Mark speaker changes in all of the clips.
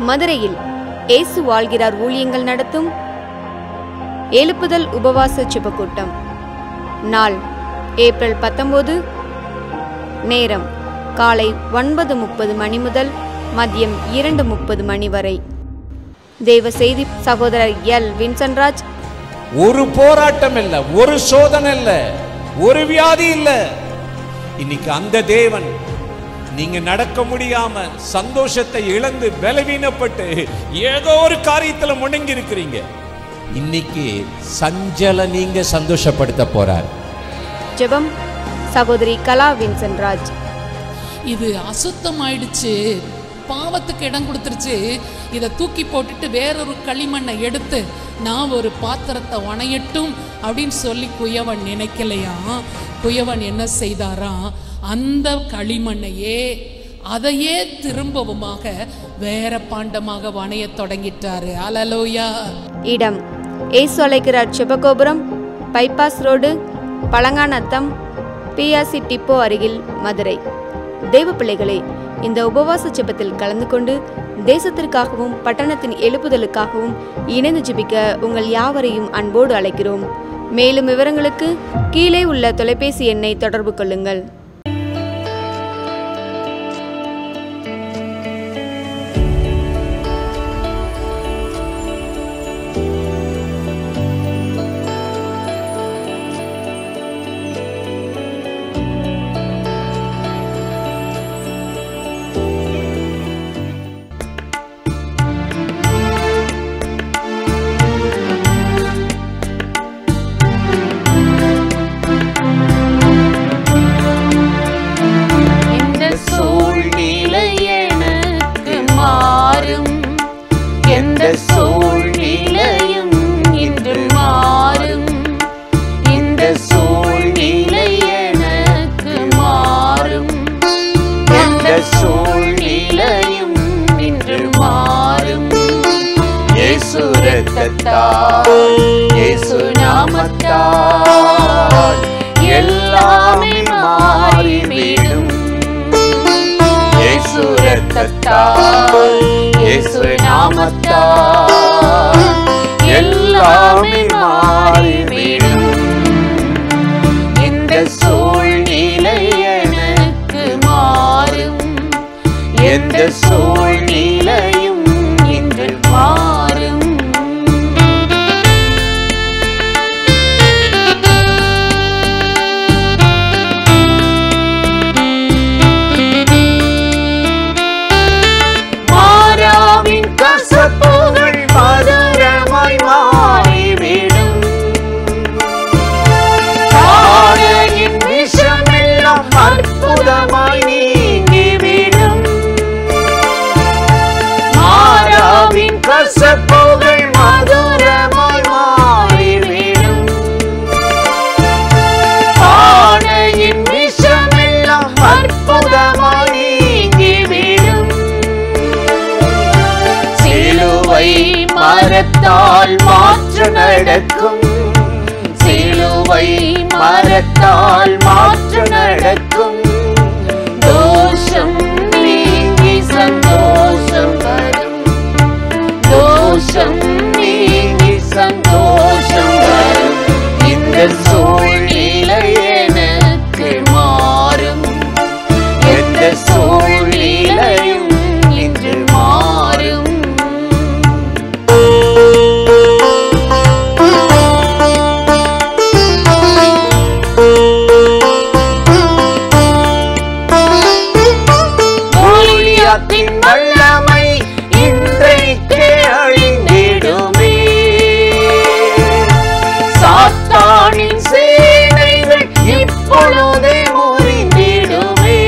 Speaker 1: மதுரையில் இயேசு வாழ்கிறார் ஊழியங்கள் நடத்தும் எழுப்புதல் உபவாச ஜெபக்கூட்டம். நாள் ஏப்ரல் 19. நேரம் காலை 9:30 மணி முதல் மதியம் 2:30 மணி வரை. தேவ செய்தி சகோதரர் எல் வின்சன்ராஜ்.
Speaker 2: ஒரு போராட்டம் இல்ல, ஒரு சோதனை இல்ல, ஒரு வியாதி இல்ல. இன்னைக்கு அந்த தேவன் நீங்க நடக்க முடியாம சந்தோஷத்தை இழந்து பலவீனப்பட்டு ஏதோ ஒரு காரியத்துல முடங்கி இருக்கிறீங்க, இன்னைக்கு சஞ்சல நீங்க சந்தோஷப்படுத்த போறார்.
Speaker 1: ஜெபம் சகோதரி கலா வின்சன்ராஜ்.
Speaker 3: இது அசுத்தமாயிடுச்சு, பாவத்துக்கு இடம் கொடுத்துருச்சு, இதை தூக்கி போட்டுட்டு வேறொரு களிமண்ணை எடுத்து நான் ஒரு பாத்திரத்தை உணையட்டும் அப்படின்னு சொல்லி குயவன் நினைக்கலையா. குயவன் என்ன செய்தாரா, அந்த களிமண்ணையே அதையே திரும்பவுமாக வேற பாண்டமாக வணைய தொடங்கிட்டாரு. அல்லேலூயா.
Speaker 1: இடம் இயேசு அழைக்கிறார் ஜெபகோபுரம், bypass road, Palanganatham, BRC depot அருகில், மதுரை. தேவ பிள்ளைகளே, இந்த உபவாச ஜெபத்தில் கலந்து கொண்டு தேசத்திற்காகவும் பட்டணத்தின் எழுப்புதலுக்காகவும் இணைந்து ஜெபிக்க உங்கள் யாவரையும் அன்போடு அழைக்கிறோம். மேலும் விவரங்களுக்கு கீழே உள்ள தொலைபேசி எண்ணை தொடர்பு கொள்ளுங்கள்.
Speaker 4: இயேசு நாமத்தால் எல்லாமே மாறிவிடும். இயேசு இரத்தத்தால், இயேசு நாமத்தால் எல்லாமே மாறிவிடும். இந்த சூழ்நிலை எனக்கு மாறும், எந்த சூழ்நிலையும் இன்று மாறும். கசப்புகள் மதுரமாய் மாறிவிடும். ஆடையின் விஷமெல்லாம் அற்புதமாய் நீங்கிவிடும். மாறாவின் கசப்புகள் மதுரமாய் மாறிவிடும். ஆடையின் விஷமெல்லாம் அற்புதமாய் நீங்கிவிடும். சிலுவை மரத்தால் மாற்று நடக்கும், சிலுவை மரத்தால் மாற்று நடக்கும். தோஷம் நீங்கி சந்தோஷம் வரும், தோஷம் நீங்கி சந்தோஷம் வரும். இந்த சூழ்நிலை எனக்கு மாறும், எந்த சூழ்நிலையும் இன்று மாறும். ஊழியத்தின் வல்லமை இன்றைக்கே அழிந்திடுமே. சாத்தானின் சேனைகள் இப்பொழுதே முறிந்திடுமே.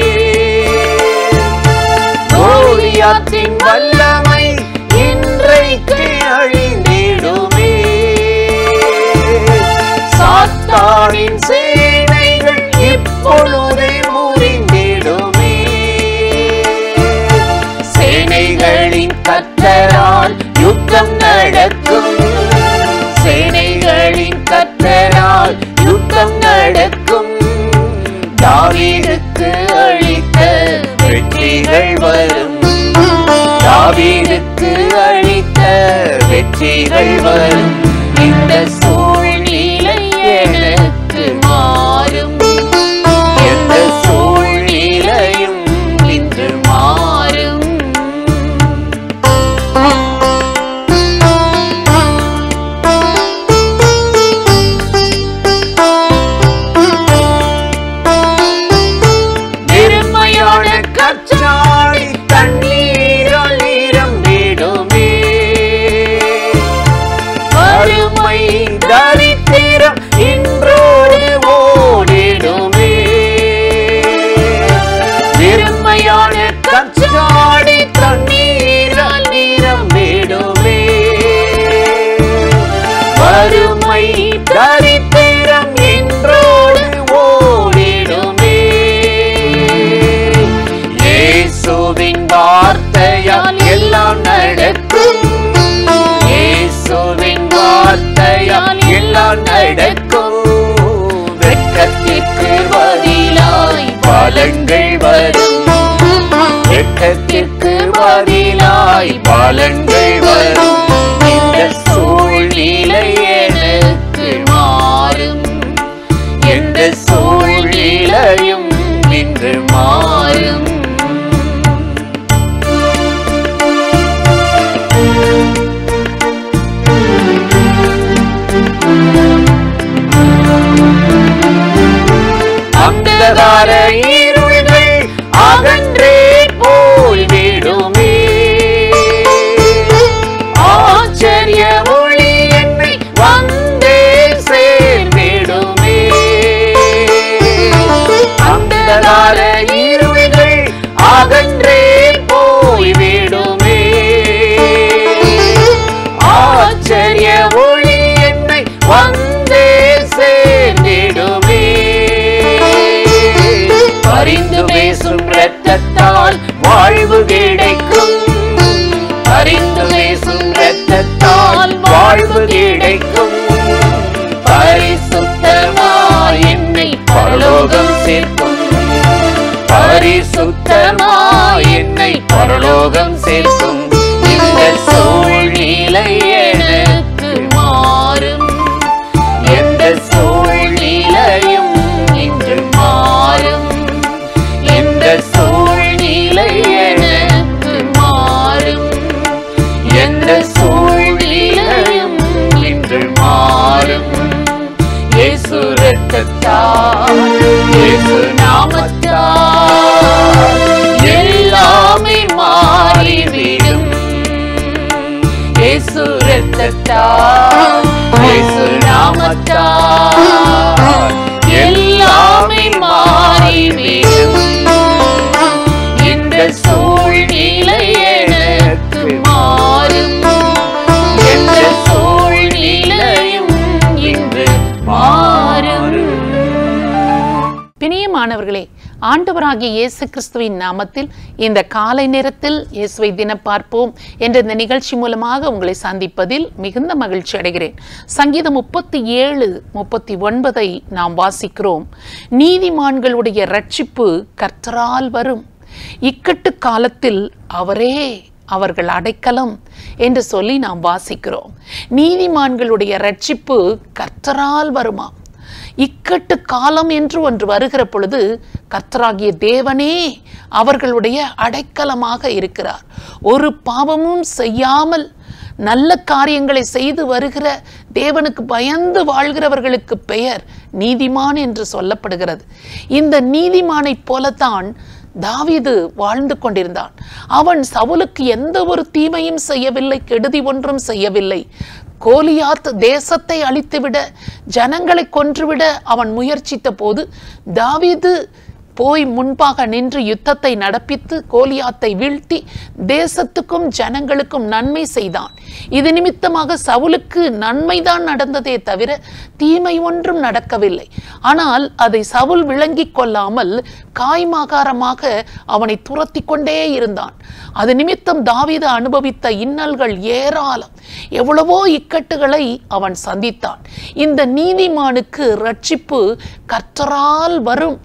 Speaker 4: ஊழியத்தின் வல்லமை இன்றைக்கே அழிந்திடுமே. சாத்தானின் சேனைகள் இப்பொழுதே முறிந்திடுமே. சேனைகளின் கர்த்தரால் யுத்தம் நடக்கும், சேனைகளின் கர்த்தரால் யுத்தம் நடக்கும். தாவீதுக்கு அளித்த வெற்றிகள் வரும், தாவீதுக்கு அளித்த வெற்றிகள் வரும். இந்த சூழ்நிலை எனக்கு மாறும். எந்த சூழ்நிலையும் இன்று மாறும். வெறுமையான கச்சாடி தண்ணீரால் நிரம்பிடுமே. வறுமை தரித்திரம் இன்றோடு ஓடிடுமே. வெறுமையான கச்சாடி தண்ணீரால் நிரம்பிடுமே. வறுமை தரித்திரம் இன்றோடு ஓடிடுமே. இயேசுவின் வார்த்தையால் எல்லாம் நடக்கும். இயேசுவின் வார்த்தையால் எல்லாம் நடக்கும். வெட்கத்திற்கு பதிலாய் பலன்கள் வரும். வெட்கத்திற்கு பதிலாய் பலன்கள் வரும். இந்த சூழ்நிலை எனக்கு மாறும். எந்த சூழ்நிலையும் இன்று மாறும். அந்தகார இருள்கள் அகன்றே போய்விடுமே. ஆச்சரிய ஒளி என்னை வந்தே சேர்ந்திடுமே. அந்தகார இருள்கள் அகன்றே போய்விடுமே. ஆச்சரிய ஒளி என்னை வந்தே சேர்ந்திடுமே. பரிந்து பேசும் இரத்தத்தால் வாழ்வு கிடைக்கும். பரிந்து பேசும் இரத்தத்தால் வாழ்வு கிடைக்கும். பரிசுத்தமாய் என்னை பரலோகம் சேர்க்கும். பரிசுத்தமாய் என்னை பரலோகம் சேர்க்கும். இந்த சூழ்நிலை எனக்கு மாறும். எந்த சூழ்நிலையும் இன்று மாறும். எந்த சூழ்நிலை எனக்கு மாறும். எந்த சூழ்நிலையும் இன்று மாறும். இயேசு இரத்தத்தால், இயேசு நாமத்தால் எல்லாமே மாறிவிடும். இயேசு இரத்தத்தால், இயேசு நாமத்தால் எல்லாமே மாறிவிடும். இந்த சூழ்நிலை எனக்கு மாறும். எந்த சூழ்நிலையும் இன்று மாறும்.
Speaker 3: பிரியமானவர்களே, ஆண்டவராகிய இயேசு கிறிஸ்துவின் நாமத்தில் இந்த காலை நேரத்தில் இயேசுவை தினம் பார்ப்போம் என்ற இந்த நிகழ்ச்சி மூலமாக உங்களை சந்திப்பதில் மிகுந்த மகிழ்ச்சி அடைகிறேன். சங்கீதம் 37:39 நாம் வாசிக்கிறோம். நீதிமான்களுடைய இரட்சிப்பு கர்த்தரால் வரும். இக்கட்டு காலத்தில் அவரே அவர்கள் அடைக்கலம் என்று சொல்லி நாம் வாசிக்கிறோம். நீதிமான்களுடைய இரட்சிப்பு கர்த்தரால் வருமா? இக்கட்டு காலம் என்று ஒன்று வருகிற பொழுது கர்த்தராகிய தேவனே அவர்களுடைய அடைக்கலமாக இருக்கிறார். ஒரு பாவமும் செய்யாமல் நல்ல காரியங்களை செய்து வருகிற தேவனுக்கு பயந்து வாழ்கிறவர்களுக்கு பெயர் நீதிமான் என்று சொல்லப்படுகிறது. இந்த நீதிமானை போலத்தான் தாவீது வாழ்ந்து கொண்டிருந்தான். அவன் சவுலுக்கு எந்த ஒரு தீமையும் செய்யவில்லை, கெடுதி ஒன்றும் செய்யவில்லை. கோலியாத் தேசத்தை அழித்துவிட, ஜனங்களை கொன்றுவிட அவன் முயற்சித்த போது தாவீது போய் முன்பாக நின்று யுத்தத்தை நடப்பித்து கோலியாத்தை வீழ்த்தி தேசத்துக்கும் ஜனங்களுக்கும் நன்மை செய்தான். இது நிமித்தமாக சவுலுக்கு நன்மைதான் நடந்ததே தவிர தீமை ஒன்றும் நடக்கவில்லை. ஆனால் அதை சவுல் விளங்கிக் கொள்ளாமல் காய்மாகாரமாக அவனை துரத்தி கொண்டே இருந்தான். அது நிமித்தம் தாவீது அனுபவித்த இன்னல்கள் ஏராளம். எவ்வளவோ இக்கட்டுகளை அவன் சந்தித்தான். இந்த நீதிமானுக்கு இரட்சிப்பு கர்த்தரால் வரும்.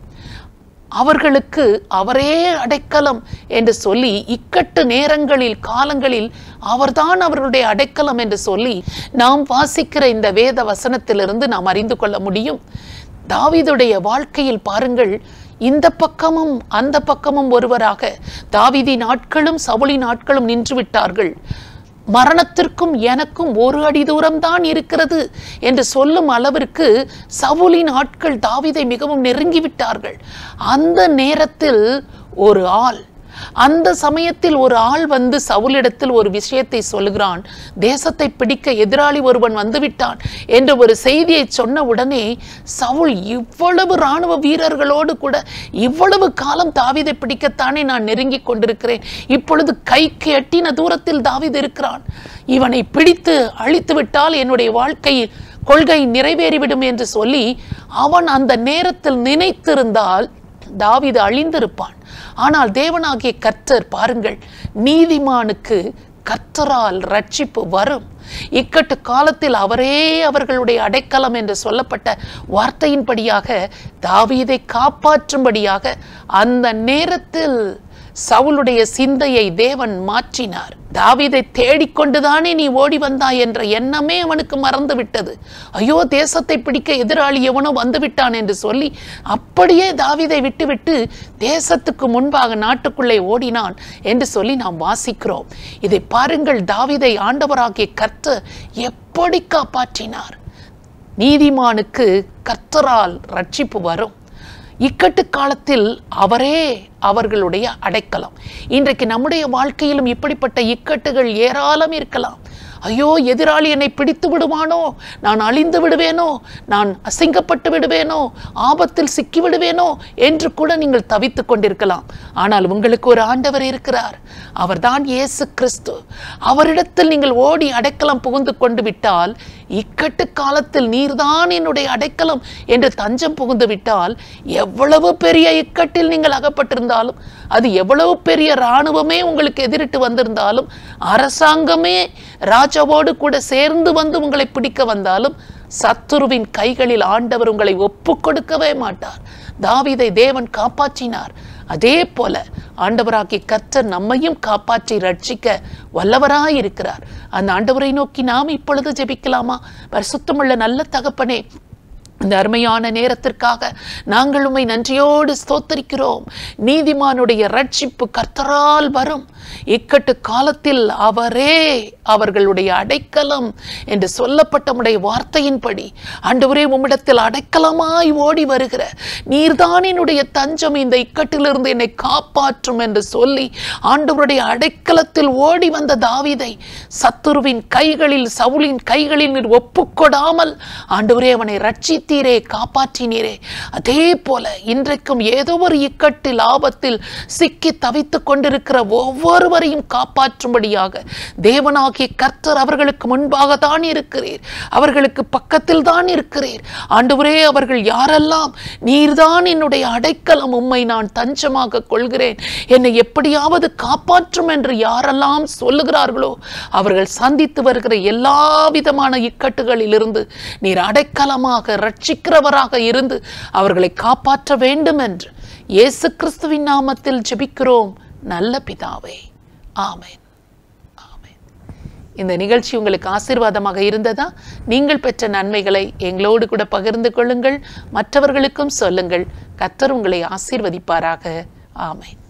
Speaker 3: அவர்களுக்கு அவரே அடைக்கலம் என்று சொல்லி, இக்கட்டு நேரங்களில் காலங்களில் அவர்தான் அவர்களுடைய அடைக்கலம் என்று சொல்லி நாம் வாசிக்கிற இந்த வேத வசனத்திலிருந்து நாம் அறிந்து கொள்ள முடியும். தாவீதுடைய வாழ்க்கையில் பாருங்கள், இந்த பக்கமும் அந்த பக்கமும் ஒருவராக தாவீதின் நாட்களும் சவுலின் நாட்களும் நின்று விட்டார்கள். மரணத்திற்கும் எனக்கும் ஒரு அடி தூரம் தான் இருக்கிறது என்று சொல்லும் அளவிற்கு சவுலின் ஆட்கள் தாவீதை மிகவும் நெருங்கி விட்டார்கள். அந்த நேரத்தில் ஒரு ஆள், அந்த சமயத்தில் ஒரு ஆள் வந்து சவுலிடத்தில் ஒரு விஷயத்தை சொல்லுகிறான். தேசத்தை பிடிக்க எதிராளி ஒருவன் வந்துவிட்டான் என்ற ஒரு செய்தியை சொன்ன உடனே சவுல், இவ்வளவு இராணுவ வீரர்களோடு கூட இவ்வளவு காலம் தாவீதை பிடிக்கத்தானே நான் நெருங்கி கொண்டிருக்கிறேன், இப்பொழுது கைக்கு எட்டின தூரத்தில் தாவீது இருக்கிறான், இவனை பிடித்து அழித்து விட்டால் என்னுடைய வாழ்க்கையில் கொள்கை நிறைவேறிவிடும் என்று சொல்லி அவன் அந்த நேரத்தில் நினைத்திருந்தால் தாவீது அழிந்திருப்பான். ஆனால் தேவனாகிய கர்த்தர் பாருங்கள், நீதிமானுக்கு கர்த்தரால் ரட்சிப்பு வரும். இக்கட்டு காலத்தில் அவரே அவர்களுடைய அடைக்கலம் என்று சொல்லப்பட்ட வார்த்தையின்படியாக தாவீதை காப்பாற்றும்படியாக அந்த நேரத்தில் சவுலுடைய சிந்தையை தேவன் மாற்றினார். தாவீதை தேடிக்கொண்டுதானே நீ ஓடி வந்தாய் என்ற எண்ணமே அவனுக்கு மறந்து விட்டது. ஐயோ, தேசத்தை பிடிக்க எதிராளி எவனோ வந்து விட்டான் என்று சொல்லி அப்படியே தாவீதை விட்டுவிட்டு தேசத்துக்கு முன்பாக நாட்டுக்குள்ளே ஓடினான் என்று சொல்லி நாம் வாசிக்கிறோம். இதை பாருங்கள், தாவீதை ஆண்டவராகிய கர்த்தர் எப்படி காப்பாற்றினார். நீதிமானுக்கு கர்த்தரால் ரட்சிப்பு வரும். இக்கட்டு காலத்தில் அவரே அவர்களுடைய அடைக்கலம். இன்றைக்கு நம்முடைய வாழ்க்கையிலும் இப்படிப்பட்ட இக்கட்டுகள் ஏராளம் இருக்கலாம். ஐயோ, எதிராளி என்னை பிடித்து விடுவானோ, நான் அழிந்து விடுவேனோ, நான் அசிங்கப்பட்டு விடுவேனோ, ஆபத்தில் சிக்கி விடுவேனோ என்று கூட நீங்கள் தவித்து கொண்டிருக்கலாம். ஆனால் உங்களுக்கு ஒரு ஆண்டவர் இருக்கிறார், அவர்தான் இயேசு கிறிஸ்து. அவரிடத்தில் நீங்கள் ஓடி அடைக்கலம் புகுந்து கொண்டு விட்டால், இக்கட்டு காலத்தில் நீர்தான் என்னுடைய அடைக்கலம் என்று தஞ்சம் புகுந்து விட்டால், எவ்வளவு பெரிய இக்கட்டில் நீங்கள் அகப்பட்டிருந்தாலும், அது எவ்வளவு பெரிய இராணுவமே உங்களுக்கு எதிரிட்டு வந்திருந்தாலும், அரசாங்கமே ராஜாவோடு கூட சேர்ந்து வந்து உங்களை பிடிக்க வந்தாலும், சத்துருவின் கைகளில் ஆண்டவர் உங்களை ஒப்பு கொடுக்கவே மாட்டார். தாவீதை தேவன் காப்பாற்றினார். அதே போல ஆண்டவராகிய கர்த்தர் நம்மையும் காப்பாற்றி ரட்சிக்க வல்லவராயிருக்கிறார். அந்த ஆண்டவரை நோக்கி நாம் இப்பொழுது ஜெபிக்கலாமா? பரிசுத்தமுள்ள நல்ல தகப்பனே, இந்த அருமையான நேரத்திற்காக நாங்கள் உம்மை நன்றியோடு ஸ்தோத்தரிக்கிறோம். நீதிமானுடைய ரட்சிப்பு கர்த்தரால் வரும். இக்கட்டு காலத்தில் அவரே அவர்களுடைய அடைக்கலம் என்று சொல்லப்பட்ட உம்முடைய வார்த்தையின்படி ஆண்டவரே, உம்மிடத்தில் அடைக்கலமாய் ஓடி வருகிற நீர்தான் என்னுடைய தஞ்சம், இந்த இக்கட்டிலிருந்து என்னை காப்பாற்றும் என்று சொல்லி ஆண்டவருடைய அடைக்கலத்தில் ஓடி வந்த தாவீதை சத்துருவின் கைகளில், சவுலின் கைகளில் நீர் ஒப்புக்கொடாமல் ஆண்டவரே அவனை ரட்சித்தீரே, காப்பாற்றினீரே. அதே போல இன்றைக்கும் ஏதோ ஒரு இக்கட்டில், ஆபத்தில் சிக்கி தவித்துக் கொண்டிருக்கிற ஒவ்வொருவரையும் காப்பாற்றும்படியாக தேவனாகிய கர்த்தர் அவர்களுக்கு முன்பாக தான் இருக்கிறீர், அவர்களுக்கு பக்கத்தில் தான் இருக்கிறீர். ஆண்டவரே, அவர்கள் யாரெல்லாம் நீர்தான் என்னுடைய அடைக்கலம், உம்மை நான் தஞ்சமாக கொள்கிறேன், என்னை எப்படியாவது காப்பாற்றும் என்று யாரெல்லாம் சொல்லுகிறார்களோ, அவர்கள் சந்தித்து வருகிற எல்லா விதமான இக்கட்டுகளிலிருந்து நீர் அடைக்கலமாக ரட்சிக்கிறவராக இருந்து அவர்களை காப்பாற்ற வேண்டும் என்று இயேசு கிறிஸ்துவின் நாமத்தில் ஜெபிக்கிறோம் நல்ல பிதாவே. ஆமென். ஆமென். இந்த நிகழ்ச்சி உங்களுக்கு ஆசீர்வாதமாக இருந்ததா? நீங்கள் பெற்ற நன்மைகளை எங்களோடு கூட பகிர்ந்து கொள்ளுங்கள், மற்றவர்களுக்கும் சொல்லுங்கள். கர்த்தர் உங்களை ஆசீர்வதிப்பாராக. ஆமென்.